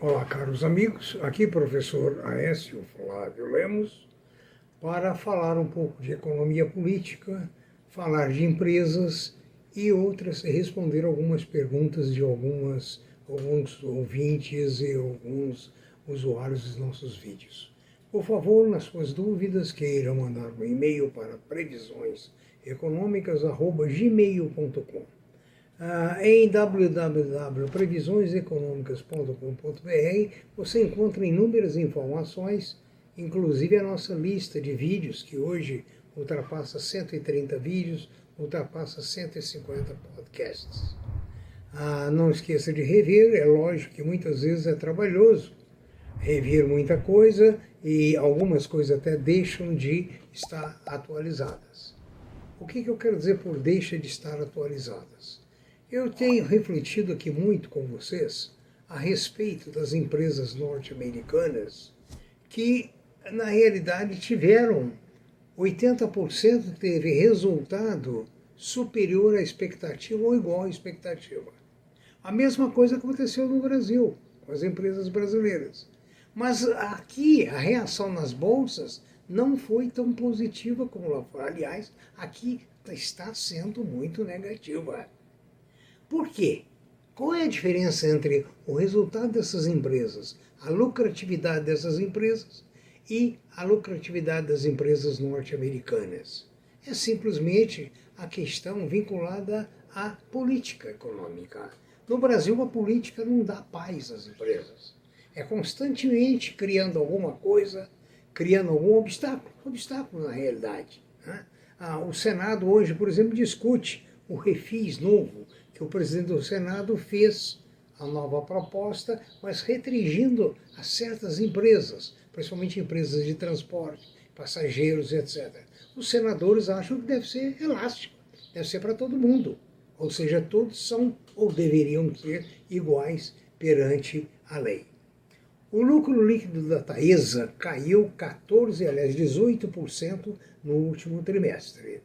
Olá, caros amigos, aqui professor Aécio Flávio Lemos, para falar um pouco de economia política, falar de empresas e outras, e responder algumas perguntas de alguns ouvintes e alguns usuários dos nossos vídeos. Por favor, nas suas dúvidas, queiram mandar um e-mail para previsioneseconômicas@gmail.com. Em www.previsioneseconomicas.com.br você encontra inúmeras informações, inclusive a nossa lista de vídeos, que hoje ultrapassa 130 vídeos, ultrapassa 150 podcasts. Não esqueça de rever, é lógico que muitas vezes é trabalhoso rever muita coisa e algumas coisas até deixam de estar atualizadas. O que eu quero dizer por deixa de estar atualizadas? Eu tenho refletido aqui muito com vocês a respeito das empresas norte-americanas que, na realidade, tiveram 80% teve resultado superior à expectativa ou igual à expectativa. A mesma coisa aconteceu no Brasil, com as empresas brasileiras. Mas aqui a reação nas bolsas não foi tão positiva como lá fora. Aliás, aqui está sendo muito negativa. Por quê? Qual é a diferença entre o resultado dessas empresas, a lucratividade dessas empresas e a lucratividade das empresas norte-americanas? É simplesmente a questão vinculada à política econômica. No Brasil, a política não dá paz às empresas. É constantemente criando alguma coisa, criando algum obstáculo na realidade. Né? O Senado hoje, por exemplo, discute o refis novo, que o presidente do Senado fez a nova proposta, mas restringindo a certas empresas, principalmente empresas de transporte, passageiros, etc. Os senadores acham que deve ser elástico, deve ser para todo mundo. Ou seja, todos são ou deveriam ser iguais perante a lei. O lucro líquido da Taesa caiu 18% no último trimestre.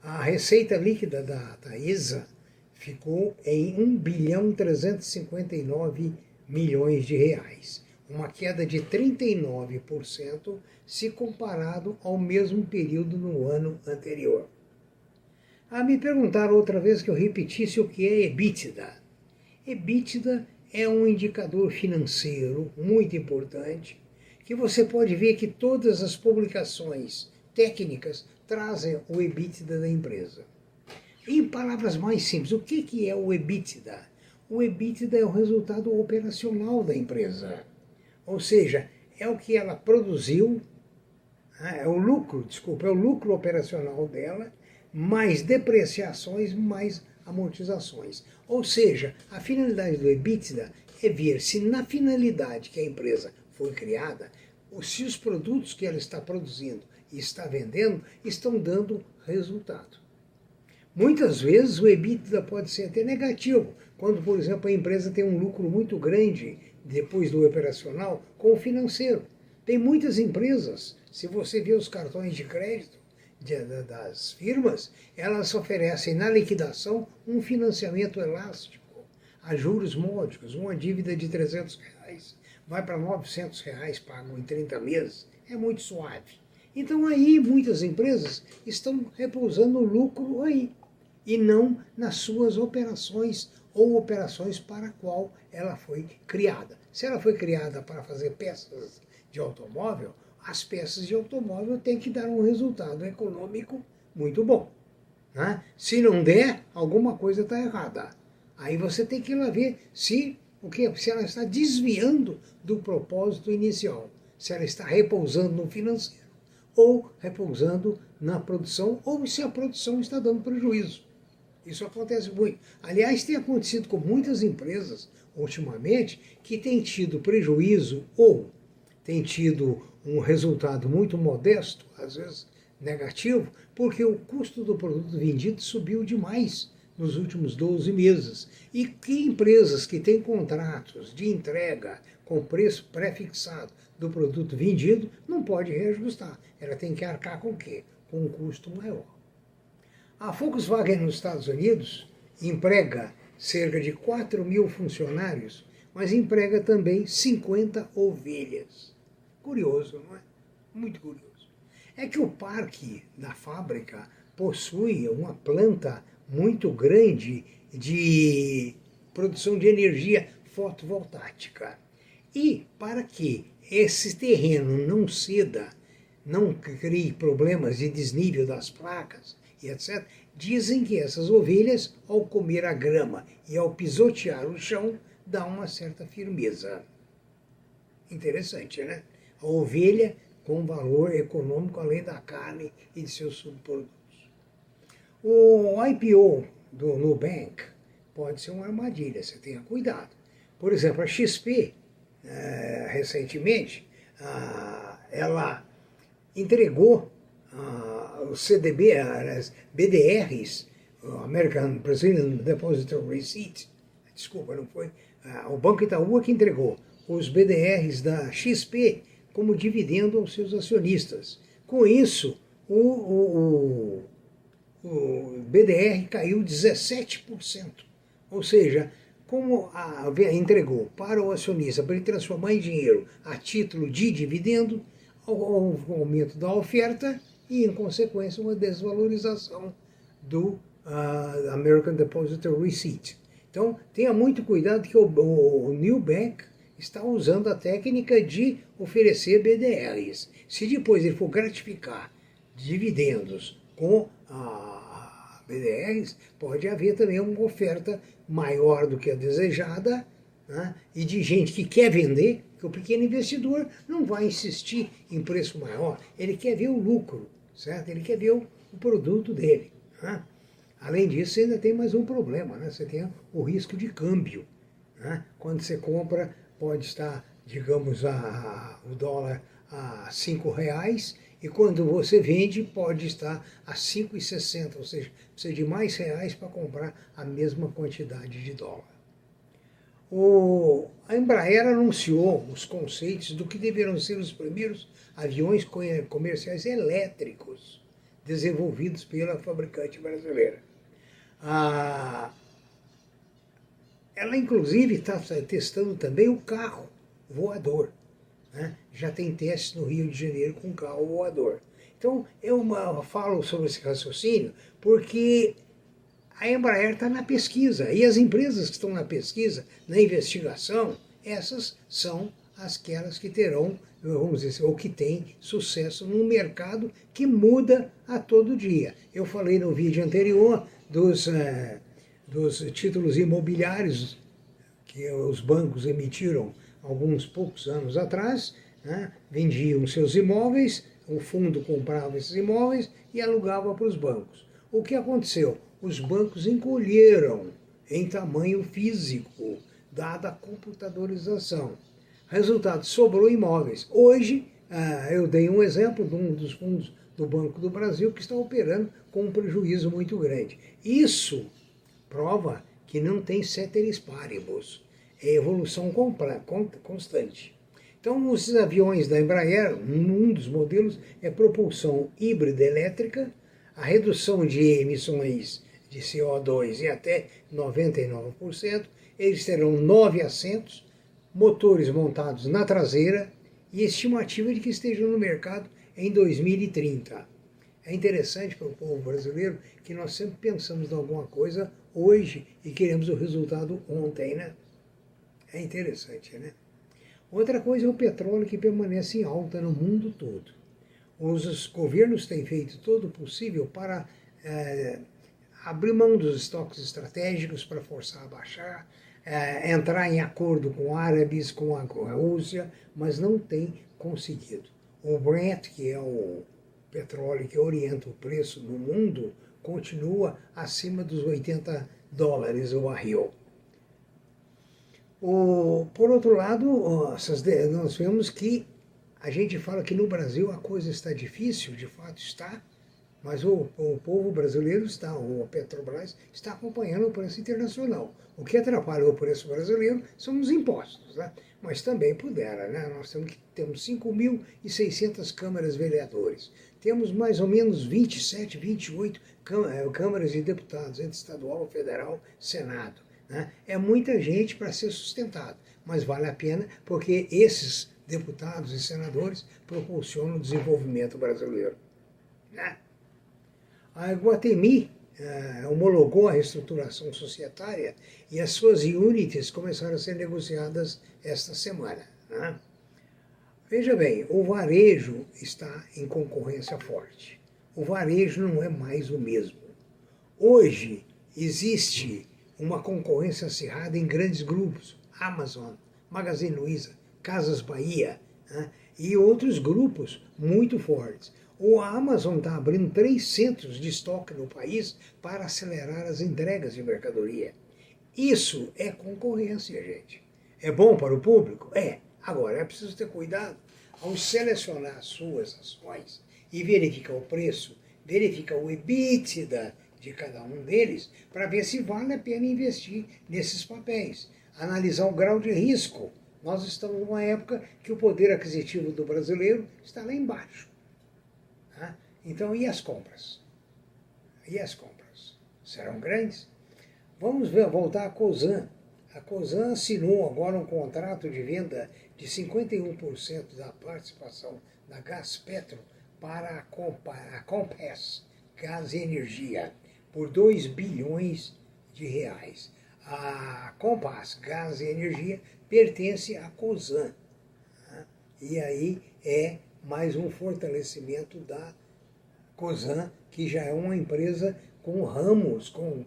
A receita líquida da Taesa ficou em 1.359 bilhões de reais, uma queda de 39% se comparado ao mesmo período no ano anterior. Me perguntaram outra vez que eu repetisse o que é EBITDA. EBITDA é um indicador financeiro muito importante, que você pode ver que todas as publicações técnicas trazem o EBITDA da empresa. Em palavras mais simples, o que é o EBITDA? O EBITDA é o resultado operacional da empresa. Ou seja, é o que ela produziu, é o lucro operacional dela, mais depreciações, mais amortizações. Ou seja, a finalidade do EBITDA é ver se na finalidade que a empresa foi criada, se os produtos que ela está produzindo e está vendendo estão dando resultado. Muitas vezes o EBITDA pode ser até negativo, quando, por exemplo, a empresa tem um lucro muito grande depois do operacional com o financeiro. Tem muitas empresas, se você vê os cartões de crédito das firmas, elas oferecem na liquidação um financiamento elástico, a juros módicos, uma dívida de R$300 vai para R$900 pago em 30 meses, é muito suave. Então aí muitas empresas estão repousando o lucro aí, e não nas suas operações ou operações para a qual ela foi criada. Se ela foi criada para fazer peças de automóvel, as peças de automóvel têm que dar um resultado econômico muito bom. Né? Se não der, alguma coisa está errada. Aí você tem que ir lá ver se ela está desviando do propósito inicial, se ela está repousando no financeiro, ou repousando na produção, ou se a produção está dando prejuízo. Isso acontece muito. Aliás, tem acontecido com muitas empresas, ultimamente, que têm tido prejuízo ou têm tido um resultado muito modesto, às vezes negativo, porque o custo do produto vendido subiu demais nos últimos 12 meses. E que empresas que têm contratos de entrega com preço pré-fixado do produto vendido não pode reajustar. Ela tem que arcar com o quê? Com um custo maior. A Volkswagen nos Estados Unidos emprega cerca de 4 mil funcionários mas emprega também 50 ovelhas. Curioso, não é? Muito curioso. É que o parque da fábrica possui uma planta muito grande de produção de energia fotovoltaica. E para que esse terreno não ceda, não crie problemas de desnível das placas e etc., dizem que essas ovelhas, ao comer a grama e ao pisotear o chão, dá uma certa firmeza. Interessante, né? A ovelha com valor econômico além da carne e de seus subprodutos. O IPO do Nubank pode ser uma armadilha, você tenha cuidado. Por exemplo, a XP, recentemente, ela entregou os CDB, as BDRs, American Brazilian Depository Receipt, desculpa, não foi, o Banco Itaú que entregou os BDRs da XP como dividendo aos seus acionistas. Com isso, o BDR caiu 17%. Ou seja, como entregou para o acionista, para ele transformar em dinheiro a título de dividendo, houve um aumento da oferta e, em consequência, uma desvalorização do American Depository Receipt. Então, tenha muito cuidado que o Nubank está usando a técnica de oferecer BDRs. Se depois ele for gratificar dividendos com BDRs, pode haver também uma oferta maior do que a desejada, né? E de gente que quer vender, que o pequeno investidor não vai insistir em preço maior, ele quer ver o lucro, certo? Ele quer ver o produto dele. Né? Além disso, você ainda tem mais um problema, né? Você tem o risco de câmbio. Né? Quando você compra, pode estar, digamos, o dólar a R$5, e quando você vende, pode estar a 5,60, ou seja, precisa de mais reais para comprar a mesma quantidade de dólar. A Embraer anunciou os conceitos do que deverão ser os primeiros aviões comerciais elétricos desenvolvidos pela fabricante brasileira. Ela, inclusive, está testando também o carro voador. Né? Já tem testes no Rio de Janeiro com carro voador. Então, eu falo sobre esse raciocínio porque a Embraer está na pesquisa. E as empresas que estão na pesquisa, na investigação, essas são aquelas que terão, vamos dizer, ou que têm sucesso num mercado que muda a todo dia. Eu falei no vídeo anterior dos títulos imobiliários que os bancos emitiram alguns poucos anos atrás, né? Vendiam seus imóveis, o fundo comprava esses imóveis e alugava para os bancos. O que aconteceu? Os bancos encolheram em tamanho físico, dada a computadorização. Resultado, sobrou imóveis. Hoje, eu dei um exemplo de um dos fundos do Banco do Brasil que está operando com um prejuízo muito grande. Isso prova que não tem ceteris paribus, é evolução constante. Então, os aviões da Embraer, um dos modelos é propulsão híbrida elétrica, a redução de emissões de CO2 em até 99%, eles terão 9 assentos, motores montados na traseira e estimativa de que estejam no mercado em 2030. É interessante para o povo brasileiro que nós sempre pensamos em alguma coisa hoje e queremos o resultado ontem, né? É interessante, né? Outra coisa é o petróleo que permanece em alta no mundo todo. Os governos têm feito todo o possível para abrir mão dos estoques estratégicos para forçar a baixar, entrar em acordo com árabes, com a Rússia, mas não tem conseguido. O Brent, que é o petróleo que orienta o preço no mundo, continua acima dos $80 o barril. Por outro lado, nós vemos que a gente fala que no Brasil a coisa está difícil, de fato está, mas o povo brasileiro está, o Petrobras, está acompanhando o preço internacional. O que atrapalha o preço brasileiro são os impostos, né? Mas também pudera, né? Nós temos 5.600 câmaras vereadores, temos mais ou menos 27, 28 câmaras de deputados, entre estadual, federal, Senado. né? É muita gente para ser sustentado, mas vale a pena porque esses deputados e senadores proporcionam o desenvolvimento brasileiro, né? A Iguatemi homologou a reestruturação societária e as suas units começaram a ser negociadas esta semana, né? Veja bem, o varejo está em concorrência forte. O varejo não é mais o mesmo. Hoje existe uma concorrência acirrada em grandes grupos, Amazon, Magazine Luiza, Casas Bahia, né? E outros grupos muito fortes. O Amazon está abrindo 3 centros de estoque no país para acelerar as entregas de mercadoria. Isso é concorrência, gente. É bom para o público? É. Agora, é preciso ter cuidado ao selecionar as suas ações e verificar o preço, verificar o EBITDA de cada um deles, para ver se vale a pena investir nesses papéis. Analisar o grau de risco. Nós estamos numa época que o poder aquisitivo do brasileiro está lá embaixo. Tá? Então, e as compras? E as compras? Serão grandes? Vamos voltar à Cosan. A Cosan assinou agora um contrato de venda de 51% da participação da Gaspetro para a Compass Gás e Energia por 2 bilhões de reais. A Compass Gás e Energia pertence à Cosan. Né? E aí é mais um fortalecimento da Cosan, que já é uma empresa com ramos, com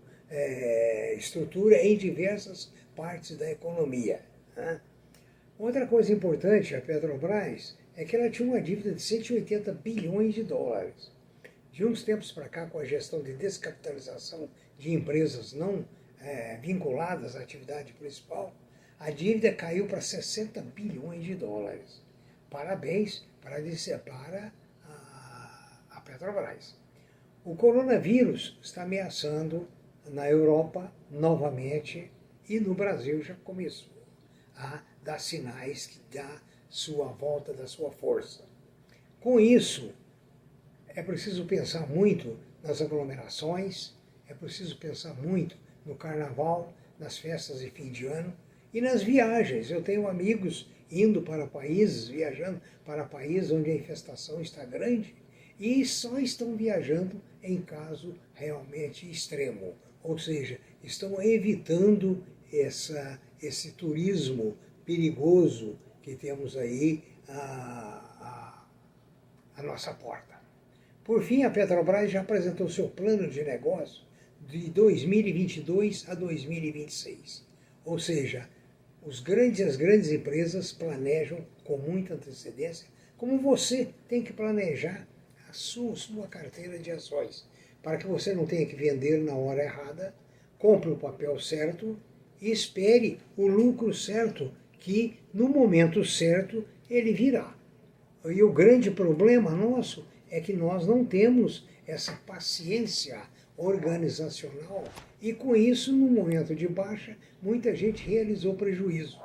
estrutura em diversas partes da economia. Né? Outra coisa importante, a Petrobras, é que ela tinha uma dívida de 180 bilhões de dólares. De uns tempos para cá, com a gestão de descapitalização de empresas não vinculadas à atividade principal, a dívida caiu para 60 bilhões de dólares. Parabéns para a Petrobras. O coronavírus está ameaçando na Europa novamente e no Brasil já começou a dar sinais que dá sua volta da sua força. Com isso, é preciso pensar muito nas aglomerações, é preciso pensar muito no carnaval, nas festas de fim de ano e nas viagens. Eu tenho amigos indo para países, viajando para países onde a infestação está grande e só estão viajando em caso realmente extremo. Ou seja, estão evitando esse turismo perigoso que temos aí à nossa porta. Por fim, a Petrobras já apresentou seu plano de negócio de 2022 a 2026. Ou seja, as grandes empresas planejam com muita antecedência, como você tem que planejar a sua carteira de ações, para que você não tenha que vender na hora errada, compre o papel certo e espere o lucro certo, que no momento certo ele virá. E o grande problema nosso é que nós não temos essa paciência organizacional e com isso, no momento de baixa, muita gente realizou prejuízo.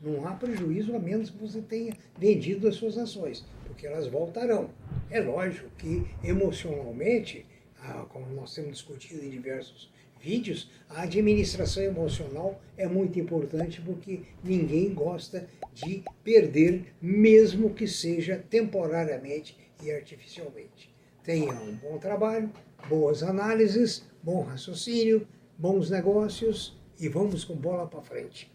Não há prejuízo a menos que você tenha vendido as suas ações, porque elas voltarão. É lógico que emocionalmente, como nós temos discutido em diversos vídeos, a administração emocional é muito importante porque ninguém gosta de perder, mesmo que seja temporariamente e artificialmente. Tenha um bom trabalho, boas análises, bom raciocínio, bons negócios e vamos com bola para frente.